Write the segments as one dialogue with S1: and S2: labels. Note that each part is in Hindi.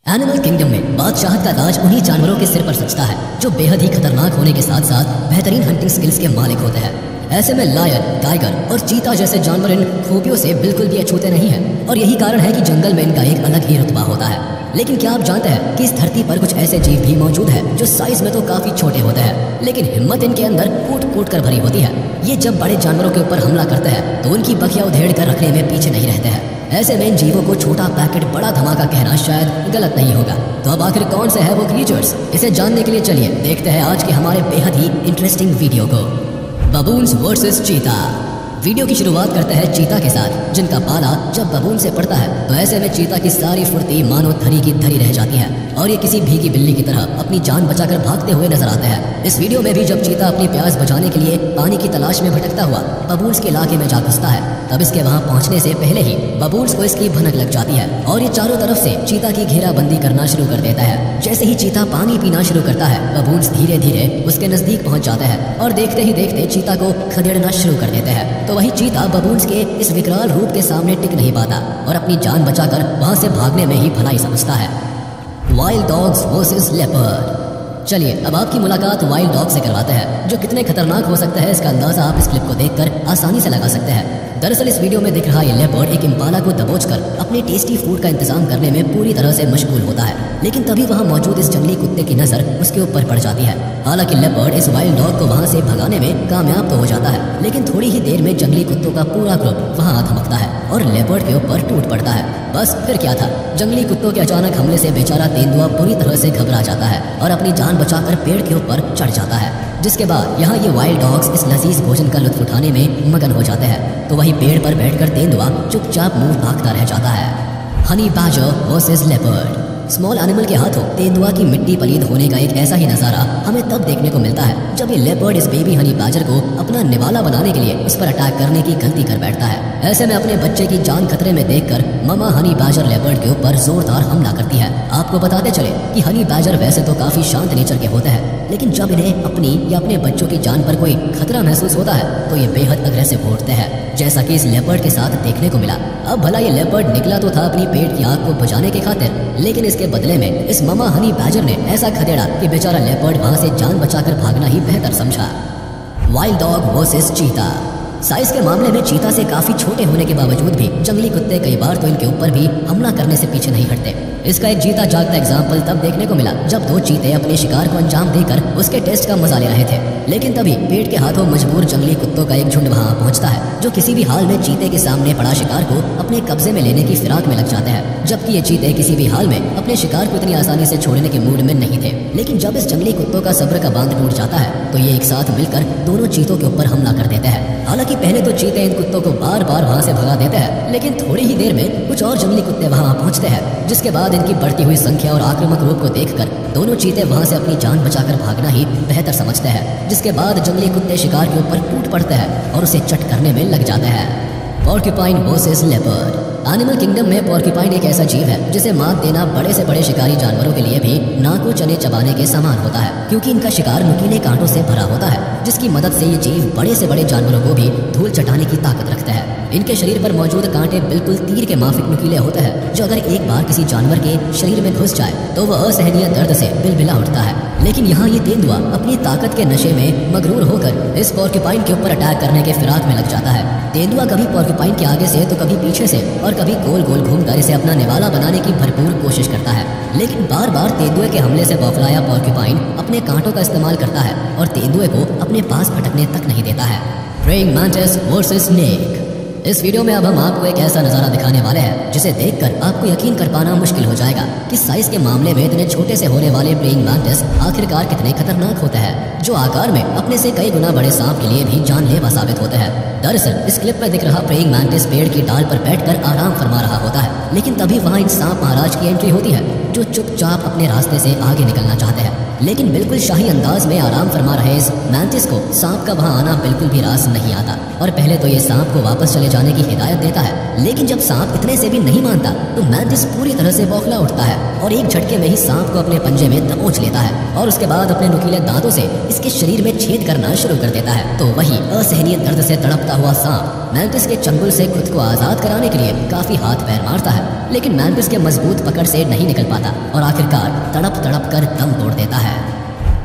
S1: एनिमल किंगडम में बादशाहत का ताज उन्हीं जानवरों के सिर पर सजता है जो बेहद ही खतरनाक होने के साथ साथ बेहतरीन हंटिंग स्किल्स के मालिक होते हैं। ऐसे में लायन, टाइगर और चीता जैसे जानवर इन खूबियों से बिल्कुल भी अछूते नहीं हैं और यही कारण है कि जंगल में इनका एक अलग ही रुतबा होता है। लेकिन क्या आप जानते हैं कि इस धरती पर कुछ ऐसे जीव भी मौजूद हैं जो साइज में तो काफी छोटे होते हैं, लेकिन हिम्मत इनके अंदर कूट कूट कर भरी होती है। ये जब बड़े जानवरों के ऊपर हमला करते हैं तो उनकी बखिया उधेड़ कर रखने में पीछे नहीं रहते हैं। ऐसे में इन जीवों को छोटा पैकेट बड़ा धमाका कहना शायद गलत नहीं होगा। तो अब आखिर कौन से है वो क्रीचर्स, इसे जानने के लिए चलिए देखते हैं आज के हमारे बेहद ही इंटरेस्टिंग वीडियो को। बबून्स वर्सेस चीता। वीडियो की शुरुआत करते हैं चीता के साथ, जिनका पाला जब बबून से पड़ता है तो ऐसे में चीता की सारी फुर्ती मानो धरी की धरी रह जाती है और ये किसी भीगी बिल्ली की तरह अपनी जान बचाकर भागते हुए नजर आते हैं। इस वीडियो में भी जब चीता अपनी प्यास बुझाने के लिए पानी की तलाश में भटकता हुआ बबून्स के इलाके में जा घुसता है, तब इसके वहां पहुंचने से पहले ही बबून्स को इसकी भनक लग जाती है और ये चारों तरफ से चीता की घेराबंदी करना शुरू कर देता है। जैसे ही चीता पानी पीना शुरू करता है, बबून्स धीरे धीरे उसके नजदीक पहुंच जाते हैं और देखते ही देखते चीता को खदेड़ना शुरू कर देते हैं। तो वही चीता बबून्स के इस विकराल रूप के सामने टिक नहीं पाता और अपनी जान बचाकर वहां से भागने में ही भलाई समझता है। Wild dogs versus leopard. चलिए अब आपकी मुलाकात वाइल्ड डॉग से करवाते हैं, जो कितने खतरनाक हो सकते हैं इसका अंदाजा आप इस क्लिप को देखकर आसानी से लगा सकते हैं। दरअसल इस वीडियो में दिख रहा ये लेपर्ड एक इम्पाला को दबोचकर अपने टेस्टी फूड का इंतजाम करने में पूरी तरह से मशगूल होता है, लेकिन तभी वहां मौजूद इस जंगली कुत्ते की नजर उसके ऊपर पड़ जाती है। हालांकि लेपर्ड इस वाइल्ड डॉग को वहां से भगाने में कामयाब तो हो जाता है, लेकिन थोड़ी ही देर में जंगली कुत्तों का पूरा ग्रुप वहां आ धमकता है और लेपर्ड के ऊपर टूट पड़ता है। बस फिर क्या था, जंगली कुत्तों के अचानक हमले से बेचारा तेंदुआ पूरी तरह से घबरा जाता है और अपनी जान बचाकर पेड़ के ऊपर चढ़ जाता है। जिसके बाद यहाँ ये वाइल्ड डॉग्स इस लजीज भोजन का लुत्फ उठाने में मगन हो जाते हैं। तो वही पेड़ पर बैठकर तेंदुआ चुपचाप मुंह ताकता रह जाता है। Honey badger versus leopard. Small animal के हाथों तेंदुआ की मिट्टी पलीद होने का एक ऐसा ही नजारा हमें तब देखने को मिलता है जब ये लेपर्ड इस बेबी हनी बैजर को अपना निवाला बनाने के लिए उस पर अटैक करने की गलती कर बैठता है। ऐसे में अपने बच्चे की जान खतरे में देखकर ममा हनी बैजर लेपर्ड के ऊपर जोरदार हमला करती है। आपको बताते चले कि हनी बैजर वैसे तो काफी शांत नेचर के होते हैं, लेकिन जब इन्हें अपनी या अपने बच्चों की जान पर कोई खतरा महसूस होता है तो ये बेहद अग्रेसिव होते हैं, जैसा कि इस लेपर्ड के साथ देखने को मिला। अब भला ये लेपर्ड निकला तो था अपनी पेट की आग को बुझाने की खातिर, लेकिन इसके बदले में इस ममा हनी बैजर ने ऐसा खदेड़ा कि बेचारा लेपर्ड वहां से जान बचाकर भागना ही बेहतर समझा। वाइल्ड डॉग वर्सेस चीता। साइज के मामले में चीता से काफी छोटे होने के बावजूद भी जंगली कुत्ते कई बार तो इनके ऊपर भी हमला करने से पीछे नहीं हटते। इसका एक जीता जागता एग्जाम्पल तब देखने को मिला जब दो चीते अपने शिकार को अंजाम देकर उसके टेस्ट का मजा ले रहे थे, लेकिन तभी पेट के हाथों मजबूर जंगली कुत्तों का एक झुंड वहां पहुंचता है जो किसी भी हाल में चीते के सामने पड़ा शिकार को अपने कब्जे में लेने की फिराक में लग जाते हैं, जबकि ये चीते किसी भी हाल में अपने शिकार को इतनी आसानी से छोड़ने के मूड में नहीं थे। लेकिन जब इस जंगली कुत्तों का सब्र का बांध टूट जाता है तो ये एक साथ मिलकर दोनों चीतों के ऊपर हमला कर देते हैं। हालांकि पहले तो चीते इन कुत्तों को बार बार वहां से भगा देते हैं, लेकिन थोड़ी ही देर में कुछ और जंगली कुत्ते वहां पहुंचते हैं, जिसके बाद इनकी बढ़ती हुई संख्या और आक्रामक रूप को देखकर दोनों चीते वहां से अपनी जान बचाकर भागना ही बेहतर समझते हैं। जिसके बाद जंगली कुत्ते शिकार के ऊपर टूट पड़ते हैं और उसे चट करने में लग जाते हैं। Porcupine versus leopard. Animal kingdom में पोर्क्यूपाइन एक ऐसा जीव है जिसे मात देना बड़े से बड़े शिकारी जानवरों के लिए भी नाको चने चबाने के समान होता है, क्योंकि इनका शिकार नुकीले कांटों से भरा होता है, जिसकी मदद से ये जीव बड़े से बड़े जानवरों को भी धूल चटाने की ताकत रखता है। इनके शरीर पर मौजूद कांटे बिल्कुल तीर के माफिक नुकीले होते हैं, जो अगर एक बार किसी जानवर के शरीर में घुस जाए तो वह असहनीय दर्द से बिलबिला उठता है। लेकिन यहाँ ये तेंदुआ अपनी ताकत के नशे में मगरूर होकर इस पोर्क्यूपाइन के ऊपर अटैक करने के फिराक में लग जाता है। तेंदुआ कभी पोर्क्यूपाइन के आगे से तो कभी पीछे से और कभी गोल गोल घूमकर इसे अपना निवाला बनाने की भरपूर कोशिश करता है, लेकिन बार बार तेंदुए के हमले से बौखलाया पोर्क्यूपाइन अपने कांटों का इस्तेमाल करता है और तेंदुए को अपने पास भटकने तक नहीं देता है। Praying mantis versus snake. इस वीडियो में अब हम आपको एक ऐसा नजारा दिखाने वाले हैं जिसे देखकर आपको यकीन कर पाना मुश्किल हो जाएगा कि साइज के मामले में इतने छोटे से होने वाले प्रेइंग मैंटिस आखिरकार कितने खतरनाक होते हैं, जो आकार में अपने से कई गुना बड़े सांप के लिए भी जानलेवा साबित होते हैं। दरअसल इस क्लिप में दिख रहा प्रेइंग मैंटिस पेड़ की डाल पर बैठकर आराम फरमा रहा होता है, लेकिन तभी वहां इन सांप महाराज की एंट्री होती है जो चुपचाप अपने रास्ते से आगे निकलना चाहते हैं। लेकिन बिल्कुल शाही अंदाज में आराम फरमा रहे इस मैंटिस को सांप का वहां आना बिल्कुल भी रास नहीं आता और पहले तो ये सांप को वापस चले जाने की हिदायत देता है, लेकिन जब सांप इतने से भी नहीं मानता तो मैंटिस पूरी तरह से बौखला उठता है और एक झटके में ही सांप को अपने पंजे में दबोच लेता है और उसके बाद अपने नुकीले दांतों से इसके शरीर में छेद करना शुरू कर देता है। तो वही असहनीय दर्द से तड़पता हुआ सांप मैंटिस के चंगुल से खुद को आजाद कराने के लिए काफी हाथ पैर मारता है, लेकिन मैंटिस के मजबूत पकड़ से नहीं निकल पाता और आखिरकार तड़प तड़प कर दम तोड़ देता है।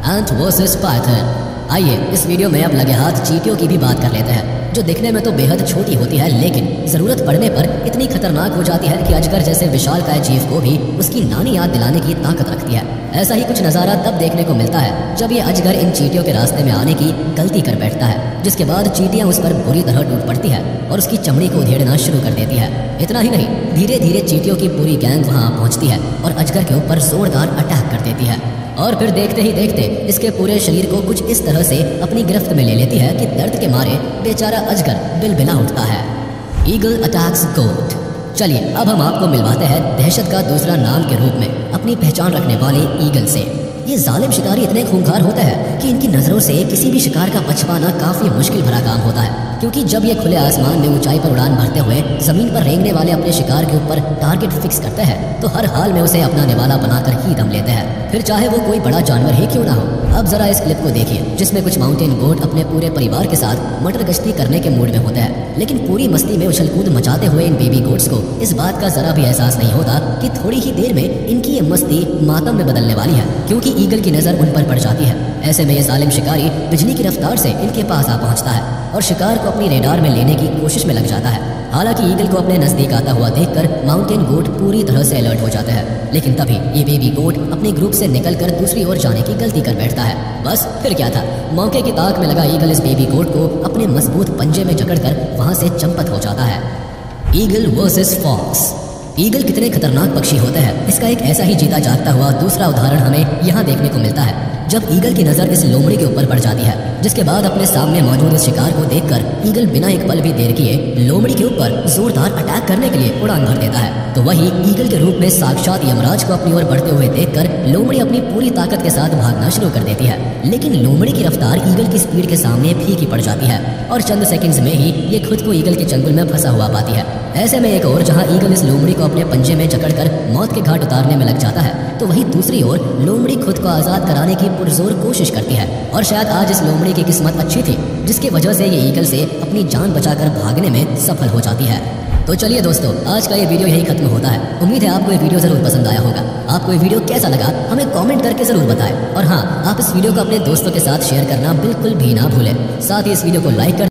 S1: एंट वर्सेस पाइथन। आइए इस वीडियो में अब लगे हाथ चींटियों की भी बात कर लेते हैं, जो दिखने में तो बेहद छोटी होती है, लेकिन जरूरत पड़ने पर इतनी खतरनाक हो जाती है कि अजगर जैसे विशालकाय जीव को भी उसकी नानी याद दिलाने की ताकत रखती है। ऐसा ही कुछ नज़ारा तब देखने को मिलता है जब ये अजगर इन चींटियों के रास्ते में आने की गलती कर बैठता है, जिसके बाद चींटियां उस पर बुरी तरह टूट पड़ती है और उसकी चमड़ी को उधेड़ना शुरू कर देती है। इतना ही नहीं, धीरे धीरे चींटियों की पूरी गैंग वहां पहुंचती है और अजगर के ऊपर जोरदार अटैक कर देती है और फिर देखते ही देखते इसके पूरे शरीर को कुछ इस तरह से अपनी गिरफ्त में ले लेती है कि दर्द के मारे बेचारा अजगर बिलबिला उठता है। ईगल अटैक्स गोट। चलिए अब हम आपको मिलवाते हैं दहशत का दूसरा नाम के रूप में अपनी पहचान रखने वाले ईगल से। ये जालिम शिकारी इतने खूंखार होते हैं कि इनकी नज़रों से किसी भी शिकार का बच पाना काफ़ी मुश्किल भरा काम होता है, क्योंकि जब ये खुले आसमान में ऊंचाई पर उड़ान भरते हुए जमीन पर रेंगने वाले अपने शिकार के ऊपर टारगेट फिक्स करते हैं तो हर हाल में उसे अपना निवाला बनाकर ही दम लेते हैं, फिर चाहे वो कोई बड़ा जानवर ही क्यों ना हो। अब जरा इस क्लिप को देखिए जिसमें कुछ माउंटेन गोट अपने पूरे परिवार के साथ मटर गश्ती करने के मूड में होते हैं, लेकिन पूरी मस्ती में उछल कूद मचाते हुए इन बेबी गोट्स को इस बात का जरा भी एहसास नहीं होता कि थोड़ी ही देर में इनकी ये मस्ती मातम में बदलने वाली है, क्योंकि ईगल की नज़र उन पर पड़ जाती है। ऐसे में ये जालिम शिकारी बिजली की रफ्तार से इनके पास आ पहुंचता है और शिकार को अपनी रेडार में लेने की कोशिश में लग जाता है। हालांकि ईगल को अपने नजदीक आता हुआ देखकर माउंटेन गोट पूरी तरह से अलर्ट हो जाते हैं, लेकिन तभी ये बेबी गोट अपने ग्रुप से निकलकर दूसरी ओर जाने की गलती कर बैठता है। बस फिर क्या था, मौके की ताक में लगा ईगल इस बेबी गोट को अपने मजबूत पंजे में जकड़कर वहां से चंपत हो जाता है। Eagle versus fox. ईगल कितने खतरनाक पक्षी होते हैं, इसका एक ऐसा ही जीता जागता हुआ दूसरा उदाहरण हमें यहाँ देखने को मिलता है, जब ईगल की नज़र इस लोमड़ी के ऊपर पड़ जाती है, जिसके बाद अपने सामने मौजूद इस शिकार को देखकर ईगल बिना एक पल भी देर किए लोमड़ी के ऊपर जोरदार अटैक करने के लिए उड़ान भर देता है। तो वही ईगल के रूप में साक्षात यमराज को अपनी ओर बढ़ते हुए देखकर लोमड़ी अपनी पूरी ताकत के साथ भागना शुरू कर देती है, लेकिन लोमड़ी की रफ्तार ईगल की स्पीड के सामने फीकी पड़ जाती है और चंद सेकंड्स में ही ये खुद को ईगल के चंगुल में फंसा हुआ पाती है। ऐसे में एक और जहां ईगल इस लोमड़ी को अपने पंजे में जकड़कर मौत के घाट उतारने में लग जाता है, तो वहीं दूसरी ओर लोमड़ी खुद को आज़ाद कराने की पुरजोर कोशिश करती है और शायद आज इस लोमड़ी की किस्मत अच्छी थी जिसकी वजह से ये ईगल से अपनी जान बचाकर भागने में सफल हो जाती है। तो चलिए दोस्तों, आज का ये वीडियो यही खत्म होता है। उम्मीद है आपको ये वीडियो जरूर पसंद आया होगा। आपको ये वीडियो कैसा लगा हमें कमेंट करके जरूर बताएं और हाँ, आप इस वीडियो को अपने दोस्तों के साथ शेयर करना बिल्कुल भी ना भूलें। साथ ही इस वीडियो को लाइक कर